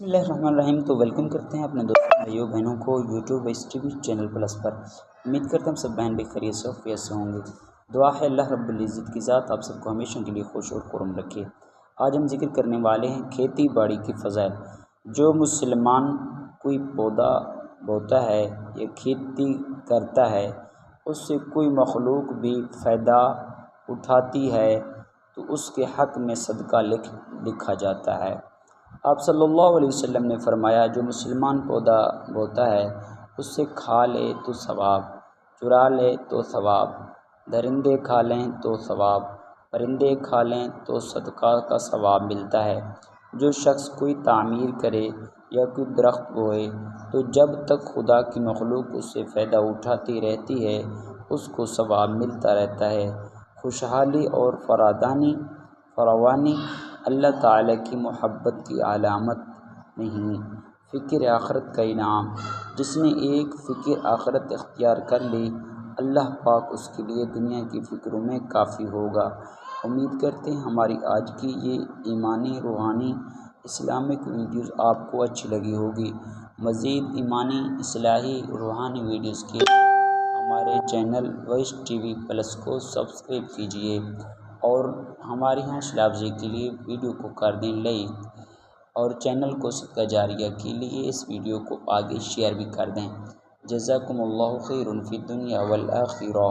بسم اللہ الرحمن الرحیم۔ تو ویلکم کرتے ہیں اپنے دوستوں بھائیوں بہنوں کو YouTube S T V channel plus پر۔ امید کرتے ہیں ہم سب بہن بھی خیریت سے وفیت سے ہوں گے۔ دعا ہے اللہ رب العزت کی ذات آپ سب کو ہمیشہ کے لیے خوش اور خرم رکھے۔ آج ہم ذکر کرنے والے ہیں کھیتی باڑی کی فضائل۔ جو مسلمان کوئی پودا بوتا ہے یا کھیتی کرتا ہے اس سے کوئی مخلوق بھی فائدہ اٹھاتی ہے تو اس کے حق میں صدقہ لکھا جاتا ہے۔ آپ صلی اللہ علیہ وسلم نے فرمایا جو مسلمان پودا بوتا ہے اس سے کھا لے تو ثواب، چرا لے تو ثواب، درندے کھا لیں تو ثواب، پرندے کھا لیں تو صدقہ کا ثواب ملتا ہے۔ جو شخص کوئی تعمیر کرے یا کوئی درخت بوئے تو جب تک خدا کی مخلوق اس سے فائدہ اٹھاتی رہتی ہے اس کو ثواب ملتا رہتا ہے۔ خوشحالی اور فراوانی اللہ تعالیٰ کی محبت کی علامت نہیں، فکر آخرت کا انعام۔ جس نے ایک فکر آخرت اختیار کر لی اللہ پاک اس کے لیے دنیا کی فکروں میں کافی ہوگا۔ امید کرتے ہیں ہماری آج کی یہ ایمانی، روحانی، اسلامک ویڈیوز آپ کو اچھی لگی ہوگی۔ مزید ایمانی، اصلاحی، روحانی ویڈیوز کے ہمارے channel Voice T V Plus کو سبسکرائب کیجیے اور ہمارے یہاں حوصلہ افزائی کے لیے ویڈیو کو کر دیں لائک، اور چینل کو صدقہ جاریہ کے لیے اس ویڈیو کو آگے شیئر بھی کر دیں۔ جزاکم اللہ خیر فی الدنیا والآخرہ۔